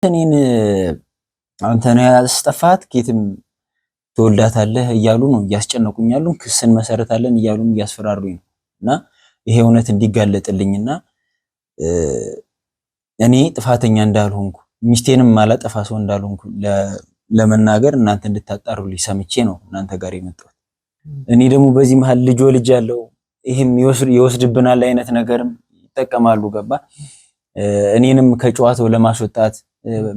እኔን አንተ ነህ ያስጠፋት ጌትም ትወልዳታለህ እያሉ ነው እያስጨነቁኝ ያሉ ክስን መሰረታለን እያሉ እያስፈራሩኝ ነው። እና ይሄ እውነት እንዲጋለጥልኝና እኔ ጥፋተኛ እንዳልሆንኩ ሚስቴንም ማላጠፋ ሰው እንዳልሆንኩ ለመናገር እናንተ እንድታጣሩልኝ ሰምቼ ነው እናንተ ጋር የመጣሁት። እኔ ደግሞ በዚህ መሃል ልጅ ያለው ይሄም ይወስድብናል አይነት ነገርም ይጠቀማሉ ገባ እኔንም ከጨዋታው ለማስወጣት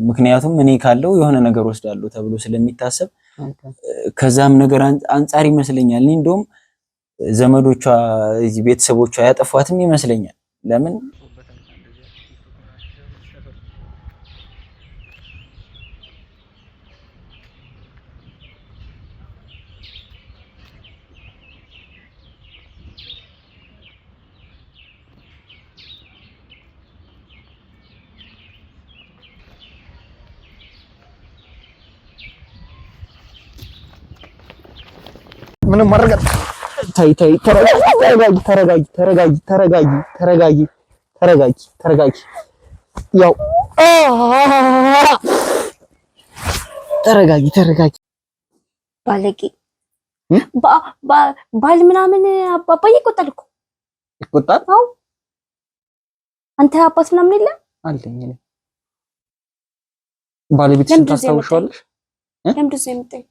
ምክንያቱም እኔ ካለው የሆነ ነገር ወስዳለሁ ተብሎ ስለሚታሰብ ከዛም ነገር አንፃር ይመስለኛል እኔ እንደውም ዘመዶቿ እዚህ ቤተሰቦቿ ያጠፏትም ይመስለኛል። ለምን ምንም ማረጋት ታይ ተረጋጊ ያው ተረጋጊ ባለቂ ባል ምናምን አባዬ ይቆጣል እኮ ይቆጣል። አዎ አንተ አባት ምናምን የለም አለኝ እኔ ባለቤትሽን ታስታውሻለሽ? ለምንድን ነው የምትጠይቅ?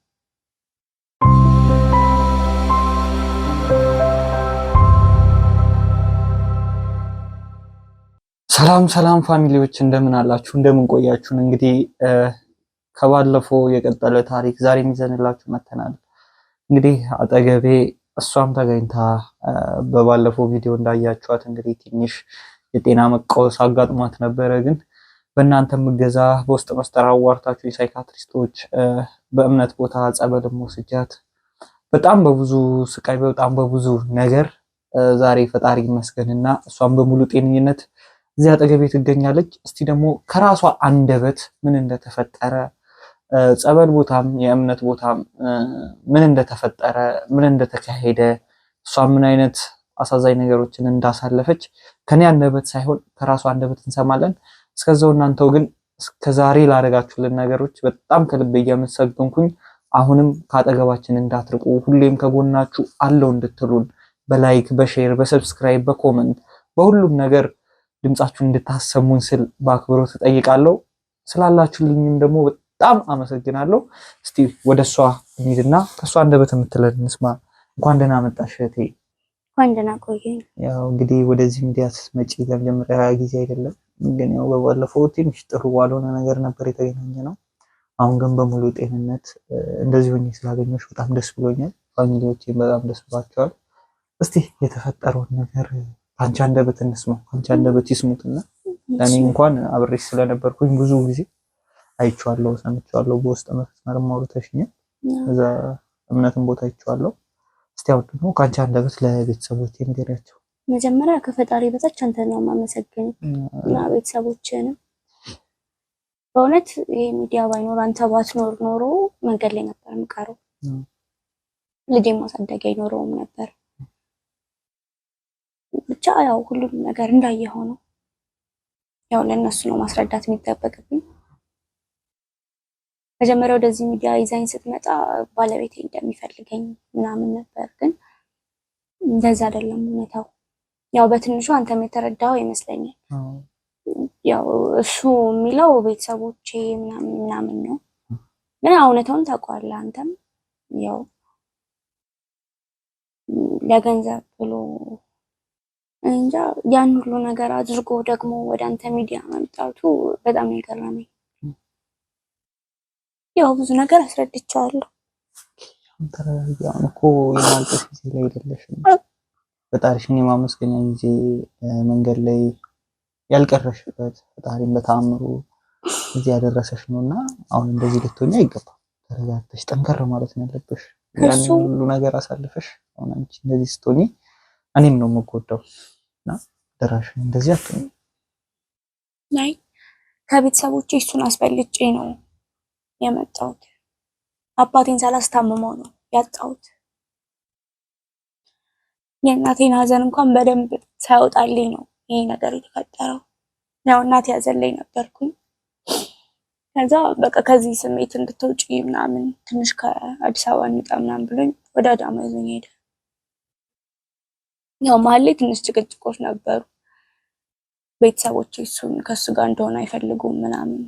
ሰላም ፋሚሊዎች እንደምን አላችሁ? እንደምን ቆያችሁን? እንግዲህ ከባለፈው የቀጠለ ታሪክ ዛሬም ይዘንላችሁ መተናል። እንግዲህ አጠገቤ እሷም ተገኝታ በባለፈው ቪዲዮ እንዳያችኋት እንግዲህ ትንሽ የጤና መቃወስ አጋጥሟት ነበረ። ግን በእናንተም እገዛ በውስጥ መስጠር አዋርታችሁ የሳይካትሪስቶች በእምነት ቦታ ጸበልም ወስጃት በጣም በብዙ ስቃይ በጣም በብዙ ነገር ዛሬ ፈጣሪ ይመስገንና እሷም በሙሉ ጤንነት እዚህ አጠገቤ ትገኛለች። እስቲ ደግሞ ከራሷ አንደበት ምን እንደተፈጠረ ጸበል ቦታም የእምነት ቦታም ምን እንደተፈጠረ ምን እንደተካሄደ እሷ ምን አይነት አሳዛኝ ነገሮችን እንዳሳለፈች ከኔ አንደበት ሳይሆን ከራሷ አንደበት እንሰማለን። እስከዛው እናንተው ግን እስከዛሬ ላደረጋችሁልን ነገሮች በጣም ከልብ እያመሰገንኩኝ አሁንም ካጠገባችን እንዳትርቁ ሁሌም ከጎናችሁ አለው እንድትሉን በላይክ በሼር በሰብስክራይብ በኮመንት በሁሉም ነገር ድምጻችሁን እንድታሰሙን ስል በአክብሮት ተጠይቃለሁ። ስላላችሁልኝም ደግሞ በጣም አመሰግናለሁ። እስቲ ወደሷ እንሂድና ከሷ አንደበት የምትለን እንስማ። እንኳን ደህና መጣሽ እህቴ። እንኳን ደህና ቆየኝ። ያው እንግዲህ ወደዚህ ሚዲያ ስትመጪ ለመጀመሪያ ጊዜ አይደለም፣ ግን ያው በባለፈው ትንሽ ጥሩ ባልሆነ ነገር ነበር የተገናኘነው። አሁን ግን በሙሉ ጤንነት እንደዚህ ሆኜ ስላገኘሁሽ በጣም ደስ ብሎኛል። ፋሚሊዎቼም በጣም ደስ ብሏቸዋል። እስቲ የተፈጠረውን ነገር አንቺ አንደበት እንስማው፣ አንቺ አንደበት ይስሙትና እኔ እንኳን አብሬሽ ስለነበርኩኝ ብዙ ጊዜ አይቼዋለሁ፣ ሰምቼዋለሁ። በውስጥ መስመር አውርተሽኛል፣ እዛ እምነትን ቦታ አይቼዋለሁ። እስቲ አሁን ደግሞ ከአንቺ አንደበት ለቤተሰቦቼ ንገሪያቸው። መጀመሪያ ከፈጣሪ በታች አንተ ነው የማመሰግነው እና ቤተሰቦቼንም በእውነት ይሄ ሚዲያ ባይኖር አንተ ባትኖር ኖሮ መንገድ ላይ ነበር የምቀረው። ልጄን ማሳደግ አይኖረውም ነበር። ብቻ ያው ሁሉም ነገር እንዳየኸው ነው። ያው ለነሱ ነው ማስረዳት የሚጠበቅብኝ። መጀመሪያ ወደዚህ ሚዲያ ይዛኝ ስትመጣ ባለቤቴ እንደሚፈልገኝ ምናምን ነበር፣ ግን እንደዛ አይደለም እውነታው። ያው በትንሹ አንተም የተረዳው ይመስለኛል። ያው እሱ የሚለው ቤተሰቦቼ ምናምን ነው፣ ግን እውነታውን ታውቀዋለህ አንተም። ያው ለገንዘብ ብሎ እንጃ ያን ሁሉ ነገር አድርጎ ደግሞ ወደ አንተ ሚዲያ መምጣቱ በጣም የገረመኝ። ያው ብዙ ነገር አስረድቻለሁ። ያው እኮ የማልቀስ ጊዜ ላይ አይደለሽም። ፈጣሪሽን የማመስገኛ ጊዜ መንገድ ላይ ያልቀረሽበት ፈጣሪን በተአምሩ እዚህ ያደረሰሽ ነውና አሁን እንደዚህ ልትሆኚ አይገባም። ተረጋግተሽ ጠንከር ማለት ነው ያለብሽ። ያን ሁሉ ነገር አሳልፈሽ አሁን አንቺ እንደዚህ ስትሆኚ እኔም ነው የምጎዳው እና ደራሽ እንደዚህ አትሆኚ። ናይ ከቤተሰቦቼ እሱን አስበልጬ ነው የመጣሁት። አባቴን ሳላስታምመው ነው ያጣሁት። የእናቴን ሀዘን እንኳን በደንብ ሳይወጣልኝ ነው ይሄ ነገር የተፈጠረው። ያው እናቴ ሀዘን ላይ ነበርኩኝ። ከዛ በቃ ከዚህ ስሜት እንድትወጪ ምናምን ትንሽ ከአዲስ አበባ እንውጣ ምናምን ብሎኝ ወደ አዳማ ይዞኝ ሄደ። ያው መሀል ላይ ትንሽ ጭቅጭቆች ነበሩ። ቤተሰቦቼ ከሱ ጋር እንደሆነ አይፈልጉም ምናምን።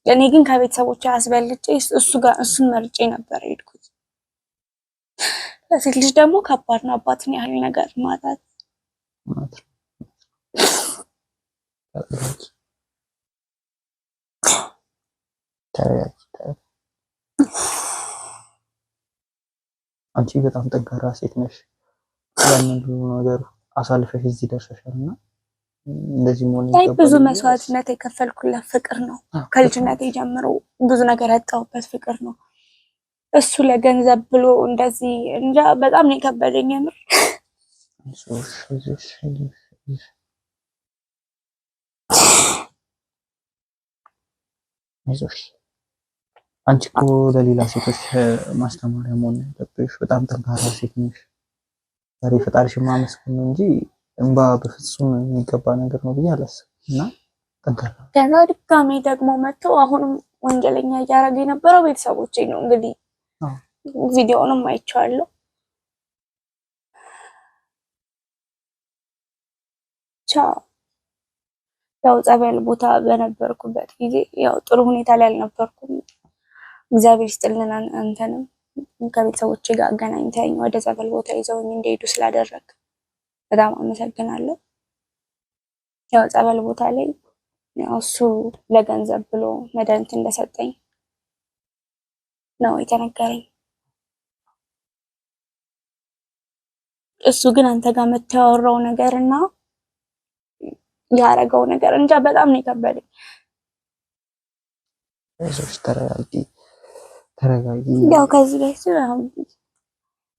እኔ ግን ከቤተሰቦቼ አስበልጬ እሱን መርጬ ነበር የሄድኩት። ለሴት ልጅ ደግሞ ከባድ ነው አባትን ያህል ነገር ማጣት። አንቺ በጣም ጠንካራ ሴት ነሽ። ያንን ሁሉ ነገር አሳልፈሽ እዚህ ደርሰሻልና እንደዚህ ሆነ ይገባል። ብዙ መስዋዕትነት የከፈልኩለት ፍቅር ነው። ከልጅነቴ ጀምሮ ብዙ ነገር ያጣሁበት ፍቅር ነው። እሱ ለገንዘብ ብሎ እንደዚህ እንጃ በጣም ነው የከበደኝ የምር። አንቺ እኮ ለሌላ ሴቶች ማስተማሪያ መሆን ያለብሽ። በጣም ጠንካራ ሴት ነሽ። ዛሬ ፈጣሪሽን ማመስገን ነው እንጂ እንባ በፍጹም የሚገባ ነገር ነው ብዬ አላስብም። እና ጠንካራ ከዛ ድጋሜ ደግሞ መጥተው አሁንም ወንጀለኛ እያደረገ የነበረው ቤተሰቦቼ ነው። እንግዲህ ቪዲዮውንም አይቼዋለሁ። ያው ጸበል ቦታ በነበርኩበት ጊዜ ያው ጥሩ ሁኔታ ላይ አልነበርኩም። እግዚአብሔር ይስጥልን አንተንም ከቤተሰቦቼ ጋር አገናኝተኝ ወደ ጸበል ቦታ ይዘውኝ እንደሄዱ ስላደረግ በጣም አመሰግናለሁ። ያው ጸበል ቦታ ላይ ያው እሱ ለገንዘብ ብሎ መድኃኒት እንደሰጠኝ ነው የተነገረኝ። እሱ ግን አንተ ጋር መተዋወራው ነገርና ያረጋው ነገር እንጃ በጣም ነው የከበደኝ። እሺ ተረጋጊ። ያው ከዚህ በፊት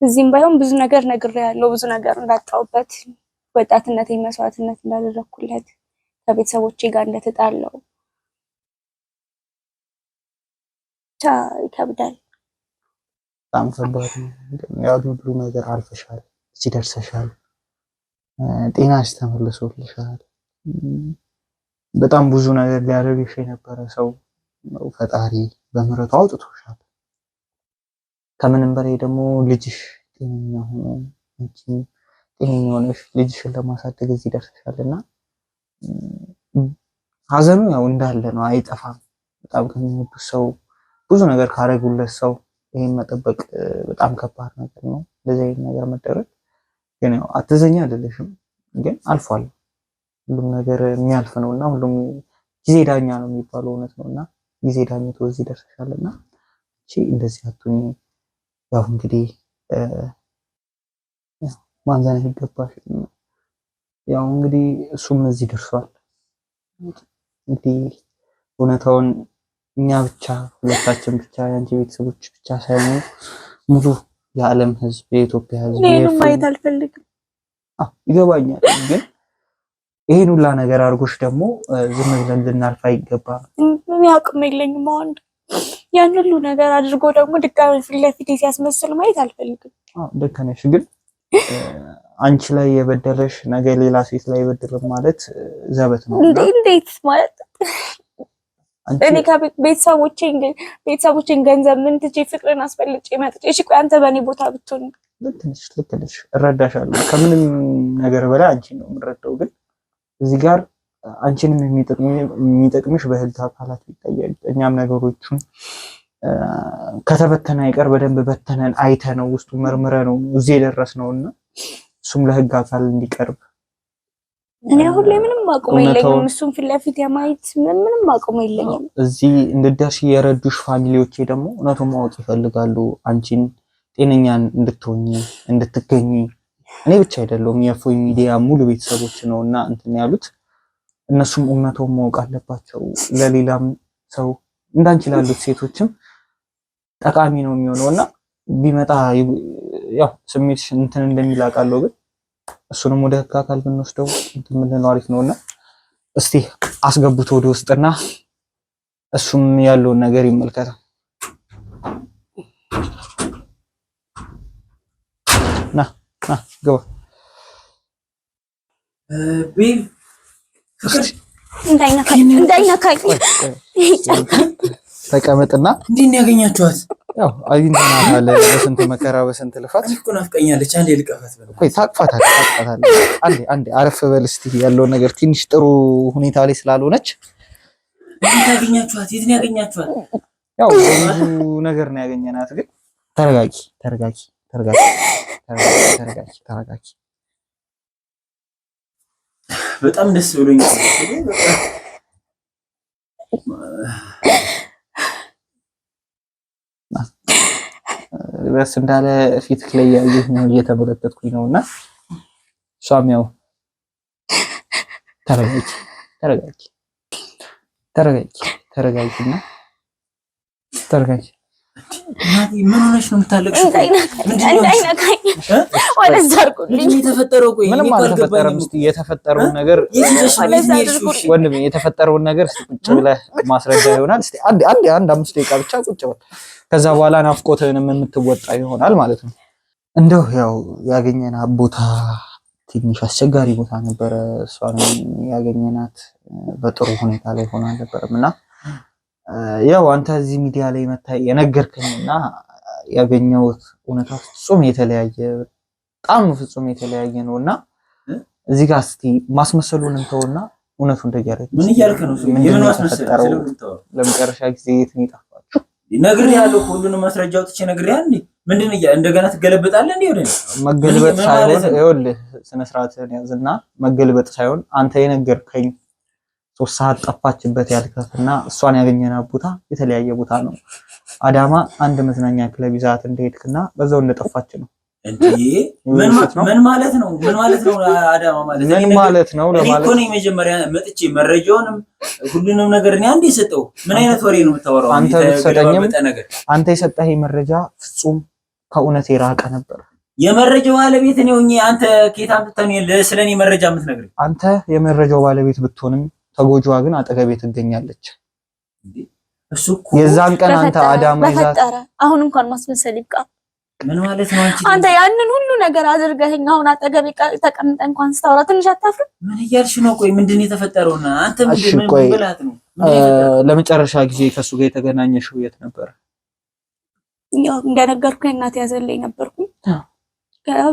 እዚህም ባይሆን ብዙ ነገር ነግሬያለሁ። ብዙ ነገር እንዳጣሁበት፣ ወጣትነቴ መስዋዕትነት እንዳደረኩለት፣ ከቤተሰቦቼ ጋር እንደተጣለው ይከብዳል። በጣም ከባድ ነው። ያው ሁሉ ነገር አልፈሻል፣ እዚህ ደርሰሻል፣ ጤናሽ ተመልሶልሻል። በጣም ብዙ ነገር ሊያደርግሽ የነበረ ሰው ፈጣሪ በምህረቱ አውጥቶሻል። ከምንም በላይ ደግሞ ልጅሽ ጤነኛ ሆኖ አንቺም ጤነኛ ሆነሽ ልጅሽን ለማሳደግ እዚህ ደርሰሻልና ሀዘኑ ያው እንዳለ ነው፣ አይጠፋም። በጣም ከሚወዱት ሰው ብዙ ነገር ካረጉለት ሰው ይሄን መጠበቅ በጣም ከባድ ነገር ነው። እንደዚህ አይነት ነገር መደረግ ግን ያው አትዘኛ አይደለሽም፣ ግን አልፏል። ሁሉም ነገር የሚያልፍ ነውና ሁሉም ጊዜ ዳኛ ነው የሚባለው እውነት ነውና ጊዜ ዳኝቶ እዚህ ደርሰሻልና እቺ እንደዚህ አትሁኝ። ያው እንግዲህ ማንዘን ይገባሽ። ያው እንግዲህ እሱም እዚህ ደርሷል። እንግዲህ እውነታውን እኛ ብቻ ሁለታችን ብቻ የአንቺ ቤተሰቦች ብቻ ሳይሆኑ ሙሉ የዓለም ሕዝብ የኢትዮጵያ ሕዝብ ይሄን ማየት አልፈልግም። ይገባኛል፣ ግን ይሄን ሁላ ነገር አድርጎሽ ደግሞ ዝም ብለን ልናልፍ አይገባም። ምን አቅም የለኝም አሁን ያን ሁሉ ነገር አድርጎ ደግሞ ድጋሚ ፊት ለፊት ሲያስመስል ማየት አልፈልግም። ልክ ነሽ፣ ግን አንቺ ላይ የበደለሽ ነገ ሌላ ሴት ላይ የበደለም ማለት ዘበት ነው። እንዴት ማለት እኔ ቤተሰቦቼን ገንዘብ ምን ትቼ ፍቅርን አስፈልጬ መጥቼ እሺ ቆይ አንተ በእኔ ቦታ ብትሆን ልክ ነሽ፣ እረዳሻለሁ። ከምንም ነገር በላይ አንቺን ነው የምረዳው። ግን እዚህ ጋር አንቺንም የሚጠቅምሽ በህግ አካላት ይታያል። እኛም ነገሮቹን ከተበተነ አይቀር በደንብ በተነን አይተነው ውስጡ መርምረነው እዚህ የደረስነውና እሱም ለህግ አካል እንዲቀርብ እኔ አሁን ላይ ምንም አቅሙ የለኝም። እሱም ፊት ለፊት የማየት ምንም አቅሙ የለኝም። እዚህ እንድትደርሺ የረዱሽ ፋሚሊዎቼ ደግሞ እውነቱን ማወቅ ይፈልጋሉ። አንቺን ጤነኛ እንድትሆኚ እንድትገኚ እኔ ብቻ አይደለሁም የእፎይ ሚዲያ ሙሉ ቤተሰቦች ነውና እንትን ያሉት እነሱም እውነቱን ማወቅ አለባቸው። ለሌላም ሰው እንዳንቺ ላሉት ሴቶችም ጠቃሚ ነው የሚሆነውና ቢመጣ ያው ስሜትሽ እንትን እንደሚል አውቃለሁ። ግን እሱንም ወደ ህግ አካል ብንወስደው እንትን ምንድነው አሪፍ ነውና እስቲ አስገቡት ወደ ውስጥና እሱም ያለውን ነገር ይመልከታል። ና ግባ። ቤብ ፍቅር እንዳይነካኝ ተቀመጥና እንዴት ነው ያገኛችኋት? ያው አግኝተናታል በስንት መከራ በስንት ልፋት እኮ ናፍቀኛለች። አንዴ ልቀፋት በለው። ቆይ ታቅፋታለህ። አንዴ አረፍ በል እስቲ ያለውን ነገር ትንሽ ጥሩ ሁኔታ ላይ ስላልሆነች እንዴት ያገኛችኋት? የት ነው ያገኛችኋት? ያው ብዙ ነገር ነው ያገኘናት። ግን ተረጋጊ። በጣም ደስ ብሎኛል። በስ እንዳለ ፊት ላይ ያየህ ነው እየተመለከትኩኝ ነውና እሷም ያው ተረጋጊና ምን ሆነሽ ነው የምታለቅሽው? እንዳይነካኝ ወደዛ አድርጉልኝ። የተፈጠረው ቆይ ምንም አልተፈጠረም። እስቲ የተፈጠረውን ነገር ወንድሜ የተፈጠረውን ነገር እስቲ ቁጭ ብለህ ማስረዳ ይሆናል። እስቲ አንድ 5 ደቂቃ ብቻ ቁጭ በል። ከዛ በኋላ ናፍቆትህንም የምትወጣ ይሆናል ማለት ነው። እንደው ያው ያገኘናት ቦታ ትንሽ አስቸጋሪ ቦታ ነበረ። እሷንም ያገኘናት በጥሩ ሁኔታ ላይ ሆና አልነበረም እና ያው አንተ እዚህ ሚዲያ ላይ መታይ የነገርከኝና ያገኘሁት እውነታ ፍጹም የተለያየ በጣም ፍጹም የተለያየ ነውና እዚህ ጋር እስቲ ማስመሰሉን እንተውና እውነቱን እንደያረግ ምን እያልክ ነው? የምን ማስመሰል? ለመጨረሻ ጊዜ የት ነው የጠፋችሁ? ነግሬሃለሁ። ሁሉንም ማስረጃ አውጥቼ ነግሬሃለሁ። ምንድን እንደገና ትገለበጣለህ እንዴ? ወደ መገልበጥ ሳይሆን ይኸውልህ ስነ ስርዓትን ያዝና መገልበጥ ሳይሆን አንተ የነገርከኝ 3 ሰዓት ጠፋችበት ያልከትና እሷን ያገኘናት ቦታ የተለያየ ቦታ ነው። አዳማ አንድ መዝናኛ ክለብ ይዛት እንደሄድክና በዛው እንደጠፋች ነው እንዴ? ምን ማለት ነው? ምን ማለት ነው? አዳማ ማለት ምን ማለት ነው? ለማለት እኮ ነው መጀመሪያ መጥቼ መረጃውንም ሁሉንም ነገር እኔ አንዴ ሰጠው። ምን አይነት ወሬ ነው የምታወራው? አንተ የሰጠኸኝ መረጃ ፍጹም ከእውነት የራቀ ነበር። የመረጃው ባለቤት ነው ሆኜ አንተ ከየት አምጥተህ ነው ስለኔ መረጃ የምትነግረኝ? አንተ የመረጃው ባለቤት ብትሆንም ተጎጂዋ ግን አጠገቤ ትገኛለች። እሱ እኮ የዛን ቀን አንተ አዳማ ይዛት አሁን እንኳን ማስመሰል ይብቃ። ምን ማለት ነው? አንተ ያንን ሁሉ ነገር አድርገኸኝ አሁን አጠገቤ ተቀምጠህ እንኳን ስታወራ ትንሽ አታፍርም? ምን እያልሽ ነው? ቆይ ምንድን የተፈጠረውና አንተ ምን ብላት ነው? ለመጨረሻ ጊዜ ከሱ ጋር የተገናኘሽው የት ነበር? ያው እንደነገርኩህ እናት ያዘለኝ ነበርኩኝ።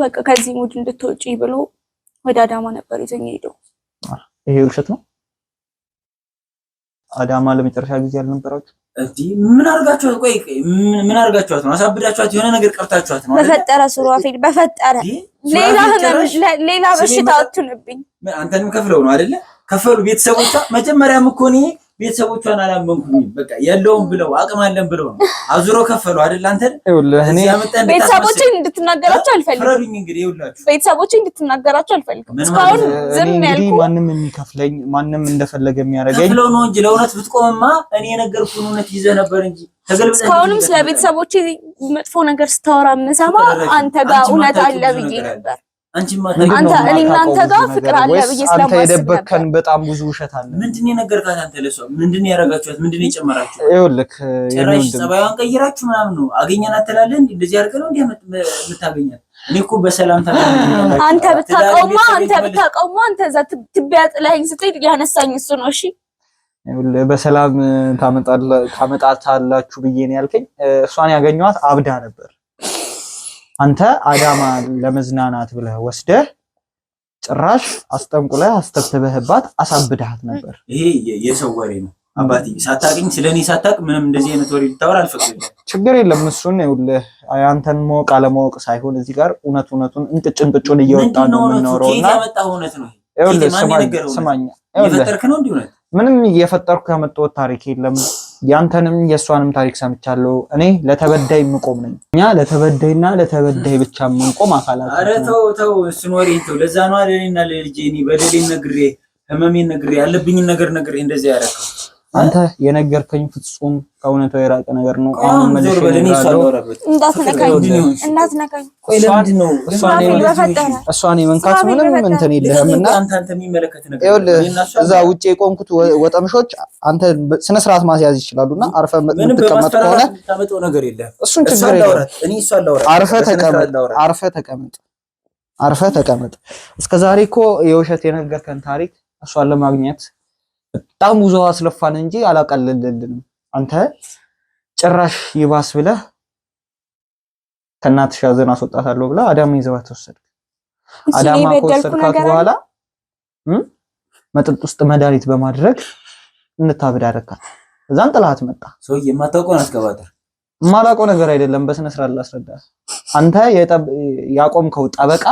በቃ ከዚህ ሙድ እንድትወጪ ብሎ ወደ አዳማ ነበር ይዘኝ ሄደው። ይሄ ውሸት ነው? አዳማ ለመጨረሻ ጊዜ አልነበራችሁ እንዴ? ምን አርጋችኋት? ቆይ ምን አርጋችኋት ነው? አሳብዳችኋት? የሆነ ነገር ቀርታችኋት ነው? በፈጠረ ሱራፌል በፈጠረ ሌላ በሽታ አትሁንብኝ። አንተንም ከፍለው ነው አይደለ? ከፈሉ ቤተሰቦቿ። መጀመሪያም እኮ እኔ ቤተሰቦቿን አላመንኩኝም። በቃ ያለውን ብለው አቅም አለን ብለው ነው አዙሮ ከፈሉ አይደል? አንተ ቤተሰቦችን እንድትናገራቸው አልፈልግም። ፍረዱኝ እንግዲህ ይኸውላችሁ፣ ቤተሰቦችን እንድትናገራቸው አልፈልግም። እስካሁን ዝም ያልኩ ማንም የሚከፍለኝ ማንም እንደፈለገ የሚያደርገኝ ከፍለው ነው እንጂ ለእውነት ብትቆምማ እኔ የነገርኩህን እውነት ይዘህ ነበር እንጂ ተገልብጠህ። እስካሁንም ስለ ቤተሰቦቼ መጥፎ ነገር ስታወራ የምሰማ አንተ ጋር እውነት አለ ብዬ ነበር። አንተ እኔ እናንተ ጋር ፍቅር አለ ብዬ ስለማስብ አንተ የደበከን በጣም ብዙ ውሸት አለ። ምንድነው የነገርካት አንተ? ለሷ ምንድነው ያረጋችኋት? ምንድነው የጨመራችሁ? ይኸውልህ ጭራሽ ጸባዩን ቀይራችሁ ምናምን ነው አገኘናት ትላለህ እንዴ? እንደዚህ አድርገህ ነው እንዴ የምታገኛት? እኔ እኮ በሰላም ታገኛለህ። አንተ ብታውቀውማ አንተ እዛ ትቢያ ጥለኸኝ ስትሄድ ያነሳኝ እሱ ነው። እሺ ይኸውልህ በሰላም ታመጣታላችሁ ብዬ ነው ያልከኝ። እሷን ያገኘኋት አብዳ ነበር። አንተ አዳማ ለመዝናናት ብለህ ወስደህ ጭራሽ አስጠንቁለህ አስተብትበህባት አሳብደሃት ነበር። ይሄ የሰው ወሬ ነው አባቴ። ሳታውቅኝ ስለኔ ሳታውቅ ምንም እንደዚህ አይነት ወሬ ልታወራ አልፈቅድልህም። ችግር የለም። እሱን ይኸውልህ አንተን ማወቅ አለማወቅ ሳይሆን እዚህ ጋር እውነቱን እንጭጭን እየወጣን ነው የምናወራውና ያመጣው እውነት ነው። ይኸውልህ ስማኝ፣ እየፈጠርክ ነው እንዴ? እውነት ምንም እየፈጠርኩ ያመጣሁት ታሪክ የለም። ያንተንም የሷንም ታሪክ ሰምቻለሁ። እኔ ለተበዳይ የምቆም ነኝ። እኛ ለተበዳይና ለተበዳይ ብቻ የምንቆም አካላት። ኧረ ተው እሱን ወሬ ተው። ለዛ ነው ለኔና ለልጄ እኔ በደሌን ነግሬ ህመሜን ነግሬ ያለብኝን ነገር ነግሬ እንደዚህ ያደረከው። አንተ የነገርከኝ ፍጹም ከእውነታው የራቀ ነገር ነው። አሁን መልሼ እንዳትነካኝ። ቆይ ለምንድን ነው እሷን የመንካት ምንም እንትን የለህምና አንተ የሚመለከት ነገር እዛ ውጪ የቆምኩት ወጠምሾች አንተ ስነ ስርዓት ማስያዝ ይችላሉና አርፈህ የምትቀመጥ ከሆነ ታመጣው ነገር የለም። እሱን ችግር የለም። እኔ እሷን ላውራ። አርፈህ ተቀመጥ። እስከዛሬ እኮ የውሸት የነገርከን ታሪክ እሷን ለማግኘት በጣም ብዙ አስለፋን እንጂ አላቀለልልንም። አንተ ጭራሽ ይባስ ብለህ ከእናትሽ ሐዘን አስወጣታለሁ ብለህ አዳማ ይዘዋት ወሰድክ። አዳማ ከወሰድካት በኋላ መጠጥ ውስጥ መድኃኒት በማድረግ እንታብድ አደረካት። እዛን ጥላት መጣ። ሰውዬ የማታውቀውን አስቀባጠር የማላውቀው ነገር አይደለም። በስነ ስርዓት ላስረዳ። አንተ ያቆምከው ጠበቃ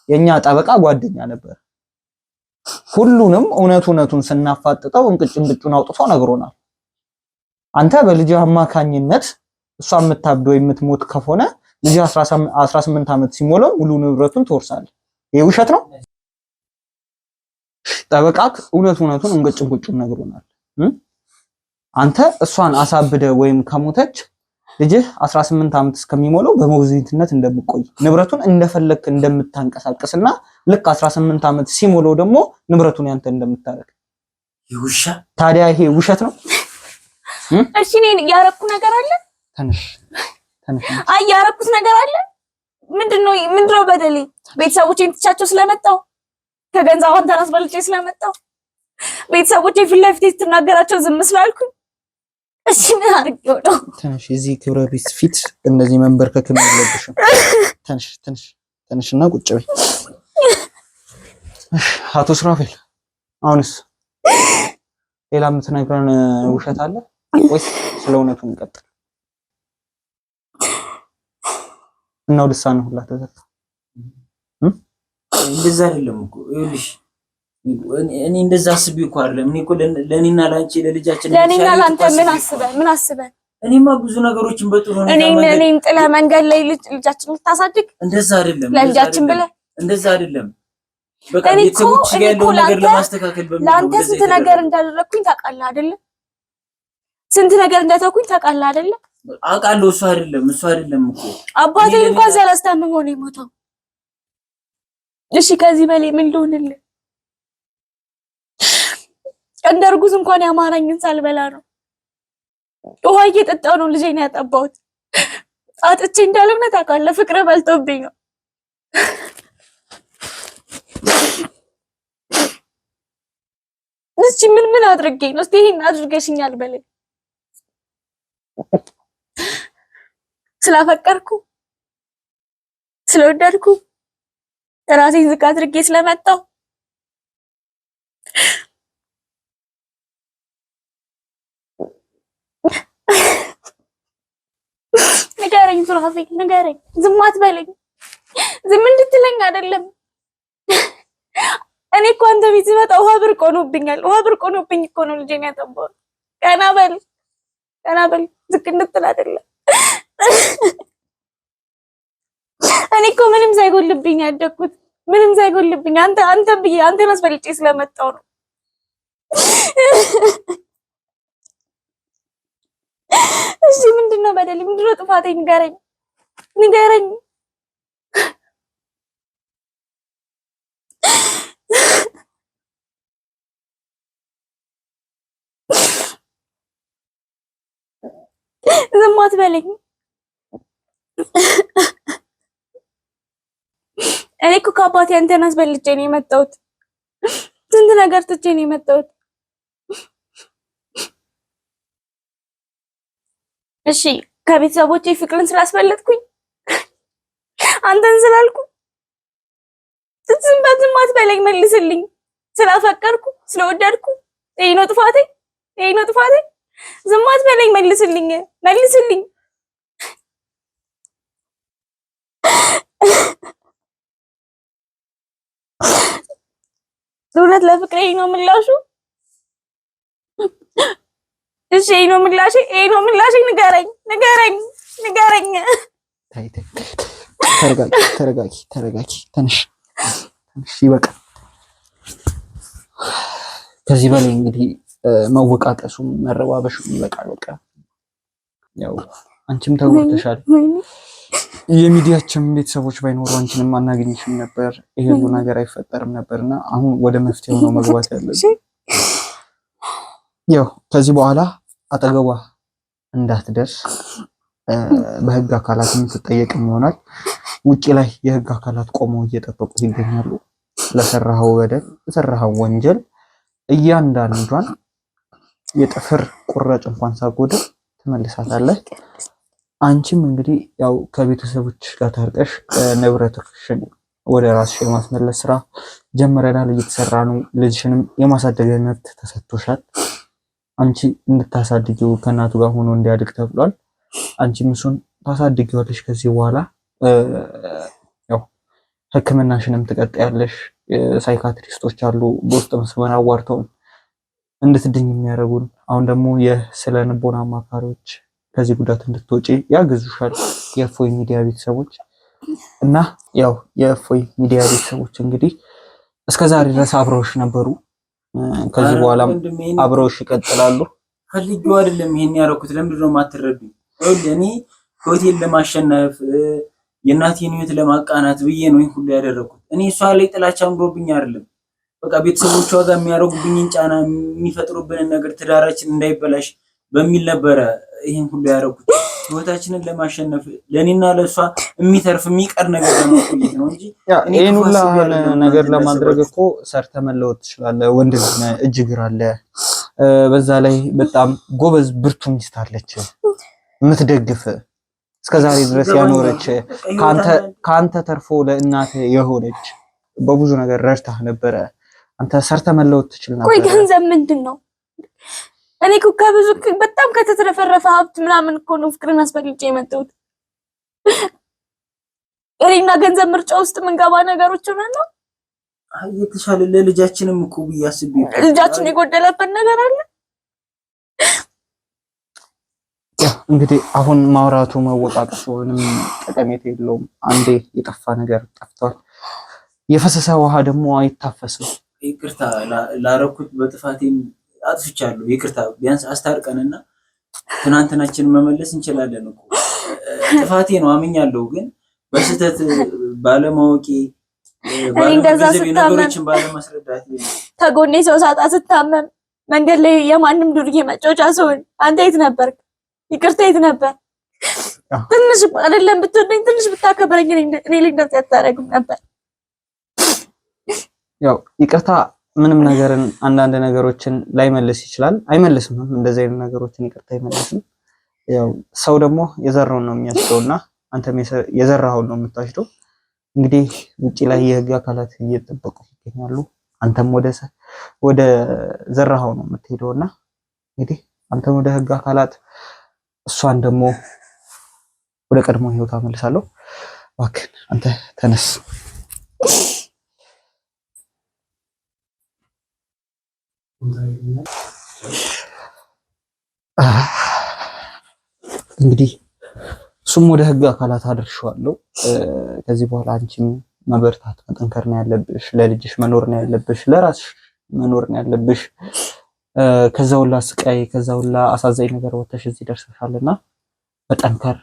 የኛ ጠበቃ ጓደኛ ነበር። ሁሉንም እውነቱን ስናፋጥጠው እንቅጭን አውጥቶ ነግሮናል። አንተ በልጅ አማካኝነት እሷ የምታብደው የምትሞት ከሆነ ልጅ 18 ዓመት ሲሞላው ሙሉ ንብረቱን ትወርሳለህ። ይሄ ውሸት ነው። ጠበቃክ እውነቱን እንቅጭን ነግሮናል። አንተ እሷን አሳብደ ወይም ከሞተች ልጅህ 18 ዓመት እስከሚሞላው በሞግዚትነት እንደምቆይ ንብረቱን እንደፈለክ እንደምታንቀሳቀስና ልክ 18 ዓመት ሲሞላው ደግሞ ንብረቱን ያንተ እንደምታረግ ይውሻ። ታዲያ ይሄ ውሸት ነው? እሺ እኔ ያረኩ ነገር አለ? ተነሽ። አይ ያረኩት ነገር አለ? ምንድነው በደሌ? ቤተሰቦቼን ትቻቸው ስለመጣው ከገንዘብ አንተን አስበልጬ ስለመጣው ቤተሰቦቼ ፊት ለፊት ስትናገራቸው ዝም ስላልኩኝ እሺ ምን አድርጌው ነው? ተነሽ። እዚህ ክብረ ቢስ ፊት እንደዚህ መንበርከክ የለብሽም። ተነሽና ቁጭ በይ። አቶ ስራፌል አሁንስ ሌላ የምትነግረን ውሸት አለ ወይስ ስለ እውነቱ እንቀጥል? እናው ልሳን ሁላ ተዘጋ። እንደዛ አይደለም እኮ ይኸውልሽ፣ እኔ እንደዛ አስቤ እኮ አይደለም። እኔ እኮ ለኔና ላንቺ ለልጃችን ለኔና ላንተ ምን አስበህ? እኔማ ብዙ ነገሮችን በጥሩ ነው። እኔን ጥለህ መንገድ ላይ ልጃችን ልታሳድግ? እንደዛ አይደለም። ለልጃችን ብለህ እንደዛ አይደለም። በቃ ቤተሰቦች ጋር ያለው ነገር ለማስተካከል ለአንተ ስንት ነገር እንዳደረኩኝ ታውቃለህ አይደለ? ስንት ነገር እንደተኩኝ ታውቃለህ አይደለ? አውቃለሁ። እሱ አይደለም እኮ አባቴን እንኳን ሳላስታምመው ነው የሞተው። እሺ ከዚህ በላይ ምን ልሆንልህ? እንደ እርጉዝ እንኳን ያማረኝን ሳልበላ ነው ውሃ እየጠጣሁ ነው ልጄን ያጠባሁት። አጥቼ እንዳልሆነ ታውቃለህ። ፍቅር በልጦብኝ ነው። እስኪ ምን አድርጌ ነው? እስኪ ይሄን አድርገሽኛል በለኝ። ስላፈቀርኩ ስለወደድኩ ራሴን ዝቅ አድርጌ ስለመጣሁ ንገረኝ ሱራፌል፣ ንገረኝ። ዝም አትበለኝ። ዝም እንድትለኝ አይደለም። እኔ እኮ አንተ ቤት ስመጣ ውሃ ብርቅ ሆኖብኛል። ውሃ ብርቅ ሆኖብኝ እኮ ነው ልጄን ያጠባሁት። ቀና በል ዝቅ እንድትል አይደለም። እኔ እኮ ምንም ሳይጎልብኝ ያደግኩት፣ ምንም ሳይጎልብኝ አንተን አስበልጬ ስለመጣሁ ነው። እሺ ምንድነው በደሌ? ምንድነው ጥፋቴ? ንገረኝ። ዝም አትበለኝ። እኔ እኮ ከአባቴ አንተን አስበልጬ ነው የመጣሁት። ስንት ነገር ትቼ ነው የመጣሁት። እሺ ከቤተሰቦቼ ፍቅርን ስላስበለጥኩኝ አንተን ስላልኩ ዝም አትበለኝ። መልስልኝ። ስላፈቀርኩ ስለወደድኩ ይሄ ነው ጥፋቴ። ዝም አትበለኝ። መልስልኝ። እውነት ለፍቅሬ ነው ምላሹ? እሺ ይሄ ነው ምላሽ? ንገረኝ። ተረጋጊ። ተነሽ፣ ይበቃል። ከዚህ በላይ እንግዲህ መወቃቀሱም መረባበሹም ይበቃል። በቃ ያው አንቺም ተጎድተሻል። የሚዲያችን ቤተሰቦች ባይኖሩ አንቺንም አናገኝሽም ነበር፣ ይሄ ሁሉ ነገር አይፈጠርም ነበርና አሁን ወደ መፍትሄው ነው መግባት ያለብን። ያው ከዚህ በኋላ አጠገቧ እንዳትደርስ በህግ አካላት የምትጠየቅም ይሆናል። ውጪ ላይ የህግ አካላት ቆመው እየጠበቁ ይገኛሉ። ለሰራኸው በደል ለሰራኸው ወንጀል እያንዳንዷን የጥፍር ቁራጭ እንኳን ሳጎድር ትመልሳታለህ። አንቺም እንግዲህ ያው ከቤተሰቦች ጋር ታርቀሽ ንብረትሽን ወደ ራስሽ የማስመለስ ስራ ጀምረናል፣ እየተሰራ ነው። ልጅሽንም የማሳደግ መብት ተሰጥቶሻል። አንቺ እንድታሳድጊው ከእናቱ ጋር ሆኖ እንዲያድግ ተብሏል። አንቺም እሱን ታሳድጊዋለሽ። ከዚህ በኋላ ያው ሕክምናሽንም ትቀጥያለሽ። ሳይካትሪስቶች አሉ በውስጥ መስመር አዋርተውን እንድትድኝ የሚያደርጉን። አሁን ደግሞ የስነ ልቦና አማካሪዎች ከዚህ ጉዳት እንድትወጪ ያግዙሻል። የእፎይ ሚዲያ ቤተሰቦች እና ያው የእፎይ ሚዲያ ቤተሰቦች እንግዲህ እስከዛሬ ድረስ አብረውሽ ነበሩ። ከዚህ በኋላም አብረውሽ ይቀጥላሉ። ፈልጌው አይደለም ይሄን ያደረኩት። ለምንድን ነው የማትረዱኝ? እኔ ሆቴል ለማሸነፍ የእናቴን ህይወት ለማቃናት ብዬ ነው ይሄን ሁሉ ያደረኩት። እኔ እሷ ላይ ጥላቻ አምሮብኝ አይደለም። በቃ ቤተሰቦቿ ጋር የሚያደርጉብኝን ጫና የሚፈጥሩብንን ነገር ትዳራችን እንዳይበላሽ በሚል ነበረ ይሄን ሁሉ ያደረኩት። ህይወታችንን ለማሸነፍ ለኔና ለሷ የሚተርፍ የሚቀር ነገር ለማቆየት ነው እንጂ ይሄን ሁሉ ነገር ለማድረግ እኮ ሰርተ መለወጥ ትችላለህ። ወንድ እጅ እግር አለ። በዛ ላይ በጣም ጎበዝ ብርቱ ሚስት አለች የምትደግፍ እስከዛሬ ድረስ ያኖረች ካንተ ተርፎ ለእናት የሆነች በብዙ ነገር ረድታህ ነበረ። አንተ ሰርተ መለወጥ ትችል ነበር። ቆይ ገንዘብ ምንድን ነው? እኔ እኮ ከብዙ በጣም ከተትረፈረፈ ሀብት ምናምን እኮ ነው ፍቅርን አስበልጬ የመጣሁት። እኔና ገንዘብ ምርጫ ውስጥ ምንገባ ነገሮች ሆነን ነው። የተሻለ ለልጃችንም እኮ ብያስብ ልጃችን የጎደለበት ነገር አለ። እንግዲህ አሁን ማውራቱ መወቃቀሱ ምንም ጠቀሜታ የለውም። አንዴ የጠፋ ነገር ጠፍቷል። የፈሰሰ ውሃ ደግሞ አይታፈስም። ይቅርታ ላረኩት በጥፋቴም አጥፍቻለሁ። ይቅርታ ቢያንስ አስታርቀንና ትናንትናችንን መመለስ እንችላለን እኮ። ጥፋቴ ነው አምኛለሁ፣ ግን በስህተት ባለማወቄ እንደዛ ስታመም ባለማስረዳት ተጎኔ ሰው ሳጣ ስታመም መንገድ ላይ የማንም ዱርዬ መጫወቻ ስሆን አንተ የት ነበርክ? ይቅርታ የት ነበር? ትንሽ አይደለም ብትወደኝ ትንሽ ብታከብረኝ እኔ ላይ እንደዚህ አታደርግም ነበር። ያው ይቅርታ ምንም ነገርን አንዳንድ ነገሮችን ላይመልስ ይችላል፣ አይመልስም። እንደዚህ አይነት ነገሮችን ይቅርታ አይመልስም። ያው ሰው ደግሞ የዘራውን ነው የሚያጭደውና አንተም የዘራኸውን ነው የምታጭደው። እንግዲህ ውጪ ላይ የህግ አካላት እየተጠበቁ ይገኛሉ። አንተም ወደ ዘራኸው ነው የምትሄደውና እንግዲህ አንተም ወደ ህግ አካላት፣ እሷን ደግሞ ወደ ቀድሞ ህይወት አመልሳለሁ። እባክህን አንተ ተነስ። እንግዲህ እሱም ወደ ህግ አካላት አድርሻለሁ። ከዚህ በኋላ አንቺም መበርታት መጠንከር ነው ያለብሽ። ለልጅሽ መኖር ነው ያለብሽ። ለራስሽ መኖር ነው ያለብሽ። ከዛ ሁላ ስቃይ ከዛ ሁላ አሳዛኝ ነገር ወጥተሽ እዚህ ደርሰሻልና መጠንከር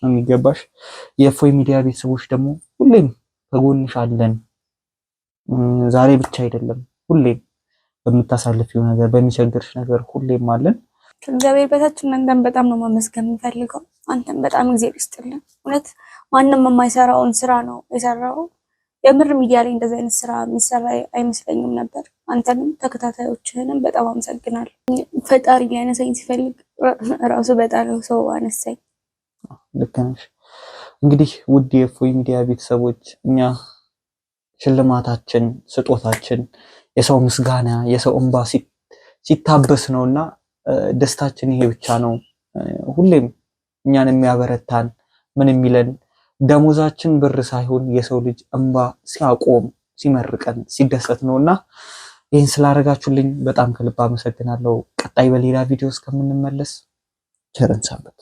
ነው የሚገባሽ። የእፎይ ሚዲያ ቤተሰቦች ደግሞ ሁሌም ከጎንሽ አለን። ዛሬ ብቻ አይደለም፣ ሁሌም በምታሳልፊው ነገር በሚቸግርሽ ነገር ሁሌም አለን። ከእግዚአብሔር በታች እናንተን በጣም ነው ማመስገን የምፈልገው። አንተን በጣም እግዚአብሔር ይስጥልን። እውነት ማንም የማይሰራውን ስራ ነው የሰራው። የምር ሚዲያ ላይ እንደዚህ አይነት ስራ የሚሰራ አይመስለኝም ነበር። አንተንም ተከታታዮችህንም በጣም አመሰግናለሁ። ፈጣሪ ሊያነሳኝ ሲፈልግ ራሱ በጣለው ሰው አነሳኝ። ልክ ነሽ። እንግዲህ ውድ የእፎይ ሚዲያ ቤተሰቦች እኛ ሽልማታችን ስጦታችን የሰው ምስጋና የሰው እንባ ሲታበስ ነውና ደስታችን ይሄ ብቻ ነው። ሁሌም እኛን የሚያበረታን ምን የሚለን ደሞዛችን ብር ሳይሆን የሰው ልጅ እንባ ሲያቆም ሲመርቀን ሲደሰት ነውና ይህን ስላደረጋችሁልኝ በጣም ከልብ አመሰግናለሁ። ቀጣይ በሌላ ቪዲዮ እስከምንመለስ ቸር ሰንብቱ።